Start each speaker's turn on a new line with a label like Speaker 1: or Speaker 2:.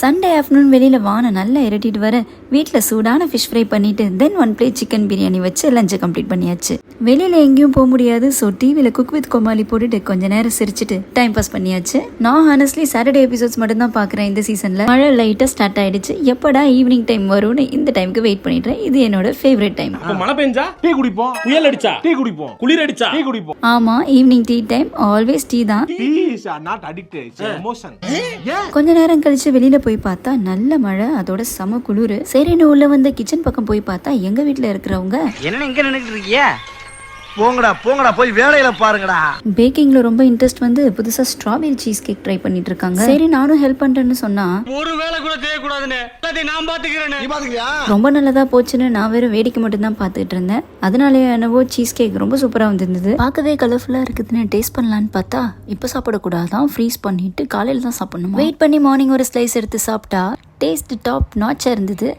Speaker 1: Sunday afternoon வெளியில் வானம் நல்லா இரட்டிட்டு வர வீட்டில் சூடான ஃபிஷ் ஃப்ரை பண்ணிட்டு தென் 1 பிளேட் சிக்கன் பிரியாணி வச்சு லஞ்சை கம்ப்ளீட் பண்ணியாச்சு. வெளியில் எங்கேயும் போக முடியாது. ஸோ டிவியில் குக் வித் கோமாளி போட்டுட்டு கொஞ்ச நேரம் சிரிச்சுட்டு டைம் பாஸ் பண்ணியாச்சு. நான் ஹானஸ்ட்லி சாட்டர்டே எபிசோட்ஸ் மட்டும் தான் பார்க்குறேன் இந்த சீசனில். மழை லைட்டாக ஸ்டார்ட் ஆயிடுச்சு. எப்படா ஈவினிங் டைம் வரும்னு இந்த டைமுக்கு வெயிட் பண்ணிடுறேன். இது என்னோட ஃபேவரட் டைம்.
Speaker 2: மழை பெஞ்சா டீ குடிப்போம், புயல் அடிச்சா டீ குடிப்போம், குளிர் அடிச்சா டீ குடிப்போம்.
Speaker 1: ஆமா, evening tea time always tea தான். கொஞ்ச நேரம் கழிச்சு வெளியில போய் பார்த்தா நல்ல மழை, அதோட சம குளிர். சரின்னு உள்ள வந்து கிச்சன் பக்கம் போய் பார்த்தா எங்க வீட்டுல இருக்கிறவங்க
Speaker 3: என்ன இங்க நின்னுட்டு இருக்கீங்க? போங்கடா போங்கடா போய் வேலையில பாருங்கடா.
Speaker 1: பேக்கிங்ல ரொம்ப இன்ட்ரெஸ்ட் வந்து புதுசா ஸ்ட்ராபெரி சீஸ் கேக் ட்ரை பண்ணிட்டு இருக்காங்க. சரி நானும் ஹெல்ப் பண்றேன்னு சொன்னா
Speaker 2: ஒரு வேலை கூட செய்ய கூடாதுன்னு நான் பாத்துக்கிறேன்.
Speaker 1: ரொம்ப நல்லதா போச்சுன்னு நான் வெறும் வேடிக்கை மட்டும் தான் பாத்துட்டு இருந்தேன். அதனாலே என்னவோ சீஸ் கேக் ரொம்ப சூப்பரா வந்திருந்தது. பார்க்கவே கலர்ஃபுல்லா இருக்குதுன்னு டேஸ்ட் பண்ணலான்னு பார்த்தா இப்ப சாப்பிடக்கூடாதான், ஃப்ரீஸ் பண்ணிட்டு காலையில தான் சாப்பிடணும். வெயிட் பண்ணி மார்னிங் ஒரு ஸ்லைஸ் எடுத்து சாப்பிட்டா டேஸ்ட் டாப் நாச்சா இருந்தது.